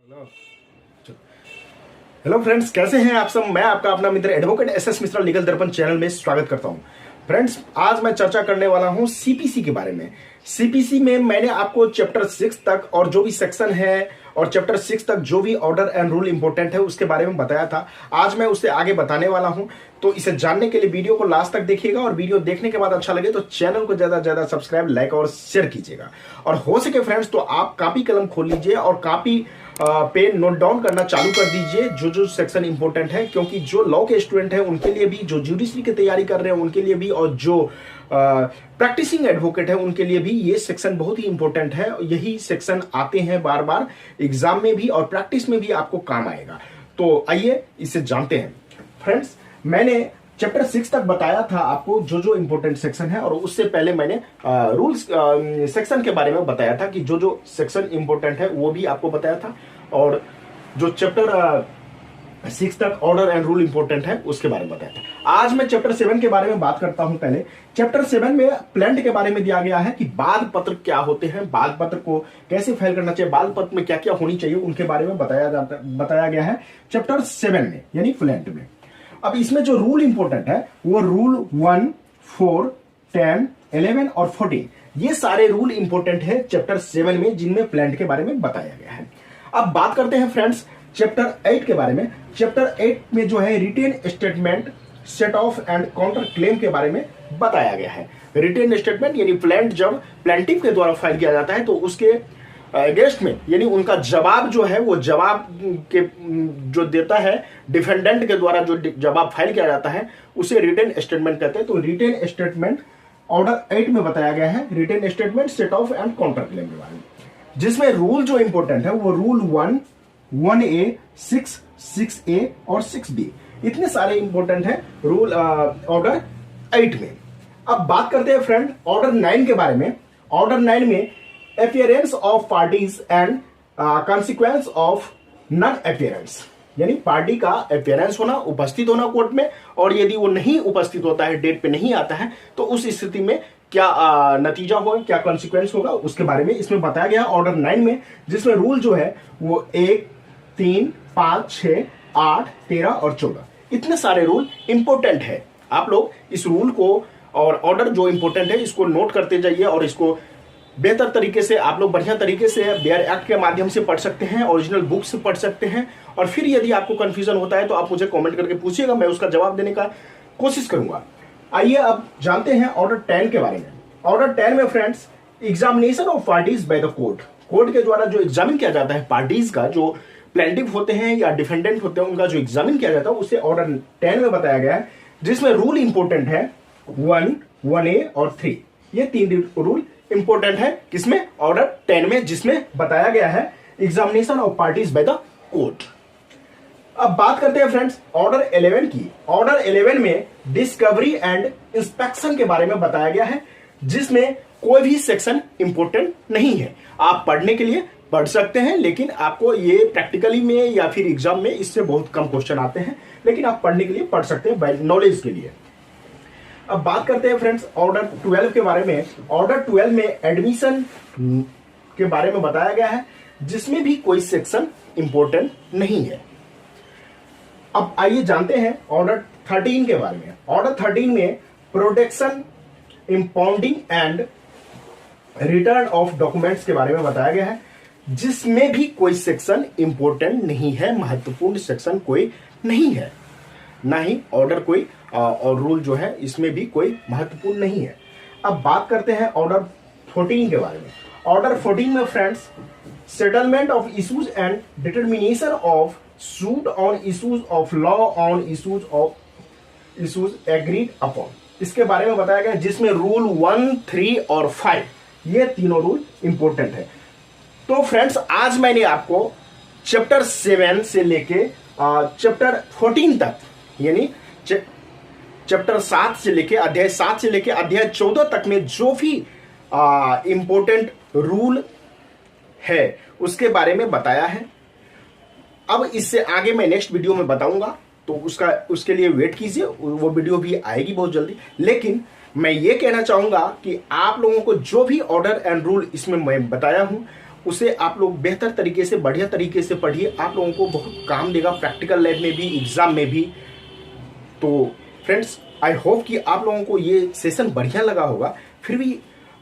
Hello hello friends, कैसे हैं आप सब। मैं आपका अपना मित्र एडवोकेट एस मिश्रा लीगल दर्पण चैनल में स्वागत करता हूं। फ्रेंड्स, आज मैं चर्चा करने वाला हूं सीपीसी के बारे में। सीपीसी में मैंने आपको चैप्टर 6 तक और जो भी सेक्शन है और चैप्टर 6 तक जो भी ऑर्डर एंड रूल इंपॉर्टेंट है उसके बारे में बताया था। आज मैं उससे आगे बताने वाला हूं, तो इसे जानने के लिए वीडियो को लास्ट तक देखिएगा और वीडियो देखने के बाद अच्छा लगे तो चैनल को ज्यादा से ज्यादा सब्सक्राइब, लाइक और शेयर कीजिएगा। और हो सके फ्रेंड्स तो आप कॉपी कलम खोल लीजिए और कॉपी पेन नोट डाउन करना चालू कर दीजिए जो जो सेक्शन इंपॉर्टेंट है, क्योंकि जो लॉ के स्टूडेंट हैं उनके लिए भी, जो जुडिशरी की तैयारी कर रहे हैं उनके लिए भी, और जो प्रैक्टिसिंग एडवोकेट है उनके लिए भी ये सेक्शन बहुत ही इंपॉर्टेंट है। यही सेक्शन आते हैं बार बार एग्जाम में भी और प्रैक्टिस में भी आपको काम आएगा। तो आइए इसे जानते हैं। फ्रेंड्स, मैंने चैप्टर 6 तक बताया था आपको जो जो इंपॉर्टेंट सेक्शन है, और उससे पहले मैंने रूल्स सेक्शन के बारे में बताया था कि जो जो सेक्शन इंपॉर्टेंट है वो भी आपको बताया था, और जो चैप्टर 6 तक ऑर्डर एंड रूल इंपॉर्टेंट है उसके बारे में बताया था। आज मैं चैप्टर 7 के बारे में बात करता हूं। पहले चैप्टर 7 में प्लेंट के बारे में दिया गया है कि बाद पत्र क्या होते हैं, बाद पत्र को कैसे फाइल करना चाहिए, बाद पत्र में क्या क्या होनी चाहिए, उनके बारे में बताया गया है चैप्टर 7 में, यानी प्लेंट में। अब इसमें जो रूल इंपॉर्टेंट है वो रूल 1, 4, 10, 11 और 14, ये सारे रूल इंपॉर्टेंट है चैप्टर 7 में, जिनमें प्लेंट के बारे में बताया गया है। अब बात करते हैं फ्रेंड्स चैप्टर 8 के बारे में। चैप्टर 8 में जो है written statement, set off and counter claim के बारे में बताया गया है। रिटेन स्टेटमेंट यानी प्लेंट जब प्लेंटिफ के द्वारा फाइल किया जाता है तो उसके अगेंस्ट में, यानी उनका जवाब जो है वो जवाब के जो देता है डिफेंडेंट के द्वारा, जो जवाब फाइल किया जाता है उसे रिटेन स्टेटमेंट कहते हैं। तो रिटेन स्टेटमेंट ऑर्डर 8 में बताया गया है written statement, set off and counter claim के बारे में, जिसमें रूल जो इंपॉर्टेंट है वो रूल 1, 1A, 6, 6A और 6B, इतने सारे इंपॉर्टेंट है रूल ऑर्डर 8 में। अब बात करते हैं फ्रेंड ऑर्डर 9 के बारे में। ऑर्डर 9 में appearance of parties and consequence of non appearance, यानी पार्टी का अपीयरेंस होना, उपस्थित होना कोर्ट में, और यदि वो नहीं उपस्थित होता है, डेट पे नहीं आता है, तो उस स्थिति में क्या नतीजा होगा, क्या कॉन्सिक्वेंस होगा, उसके बारे में इसमें बताया गया ऑर्डर 9 में, जिसमें रूल जो है वो 1, 3, 5, 6, 8, 13 और 14, इतने सारे रूल इंपॉर्टेंट है। आप लोग इस रूल को और ऑर्डर जो इंपॉर्टेंट है इसको नोट करते जाइए, और इसको बेहतर तरीके से आप लोग बढ़िया तरीके से बेयर एक्ट के माध्यम से पढ़ सकते हैं, ओरिजिनल बुक से पढ़ सकते हैं। और फिर यदि आपको कंफ्यूजन होता है तो आप मुझे कमेंट करके पूछिएगा, मैं उसका जवाब देने का कोशिश करूंगा। आइए अब जानते हैं ऑर्डर 10 के बारे में। ऑर्डर 10 में friends examination of parties by the court, court के द्वारा जो एग्जामिन किया जाता है पार्टीज का, जो प्लेंटिफ होते हैं या डिफेंडेंट होते हैं उनका जो एग्जामिन किया जाता है उसे ऑर्डर 10 में बताया गया है, जिसमें रूल इंपॉर्टेंट है 1, 1A और 3, ये 3 रूल इंपॉर्टेंट है किसमें, ऑर्डर 10 में, जिसमें बताया गया है examination of parties by the court. अब बात करते हैं फ्रेंड्स ऑर्डर 11 की। ऑर्डर 11 में डिस्कवरी एंड इंस्पेक्शन के बारे में बताया गया है, जिसमें कोई भी सेक्शन इंपॉर्टेंट नहीं है। आप पढ़ने के लिए पढ़ सकते हैं, लेकिन आपको ये प्रैक्टिकली में या फिर एग्जाम में इससे बहुत कम क्वेश्चन आते हैं, लेकिन आप पढ़ने के लिए पढ़ सकते हैं नॉलेज के लिए। अब बात करते हैं फ्रेंड्स ऑर्डर 12 के बारे में। ऑर्डर 12 में एडमिशन के बारे में बताया गया है, जिसमें भी कोई सेक्शन इंपॉर्टेंट नहीं है। अब आइए जानते हैं ऑर्डर 13 के बारे में। ऑर्डर 13 में protection, impounding and return of documents के बारे में बताया गया है, जिसमें भी कोई सेक्शन इंपॉर्टेंट नहीं है, महत्वपूर्ण सेक्शन कोई नहीं है, ना ही ऑर्डर कोई और रूल जो है इसमें भी कोई महत्वपूर्ण नहीं है। अब बात करते हैं ऑर्डर 14 के बारे में। ऑर्डर 14 में friends settlement of issues and determination of suit on issues of law on issues agreed upon, इसके बारे में बताया गया, जिसमें रूल 1, 3 और 5, ये तीनों रूल इंपॉर्टेंट है। तो फ्रेंड्स आज मैंने आपको चैप्टर 7 से लेके चैप्टर 14 तक, यानी चैप्टर 7 से लेके अध्याय 7 से लेके अध्याय 14 तक में जो भी इंपॉर्टेंट रूल है उसके बारे में बताया है। अब इससे आगे मैं नेक्स्ट वीडियो में बताऊंगा, तो उसके लिए वेट कीजिए, वो वीडियो भी आएगी बहुत जल्दी। लेकिन मैं ये कहना चाहूंगा कि आप लोगों को जो भी ऑर्डर एंड रूल इसमें मैं बताया हूं उसे आप लोग बेहतर तरीके से, बढ़िया तरीके से पढ़िए। आप लोगों को बहुत काम देगा प्रैक्टिकल लाइफ में भी, एग्जाम में भी। तो फ्रेंड्स, आई होप कि आप लोगों को ये सेशन बढ़िया लगा होगा। फिर भी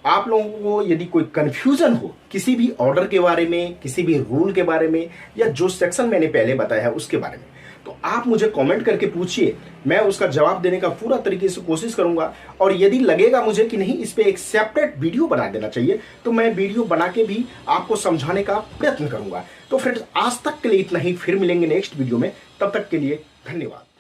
आप लोगों को यदि कोई कंफ्यूजन हो किसी भी ऑर्डर के बारे में, किसी भी रूल के बारे में, या जो सेक्शन मैंने पहले बताया है उसके बारे में, तो आप मुझे कमेंट करके पूछिए। मैं उसका जवाब देने का पूरा तरीके से कोशिश करूंगा। और यदि लगेगा मुझे कि नहीं, इस पे एक सेपरेट वीडियो बना देना चाहिए, तो मैं वीडियो बना के भी आपको समझाने का प्रयत्न करूंगा। तो फ्रेंड्स, आज तक के लिए इतना ही। फिर मिलेंगे नेक्स्ट वीडियो में। तब तक के लिए धन्यवाद।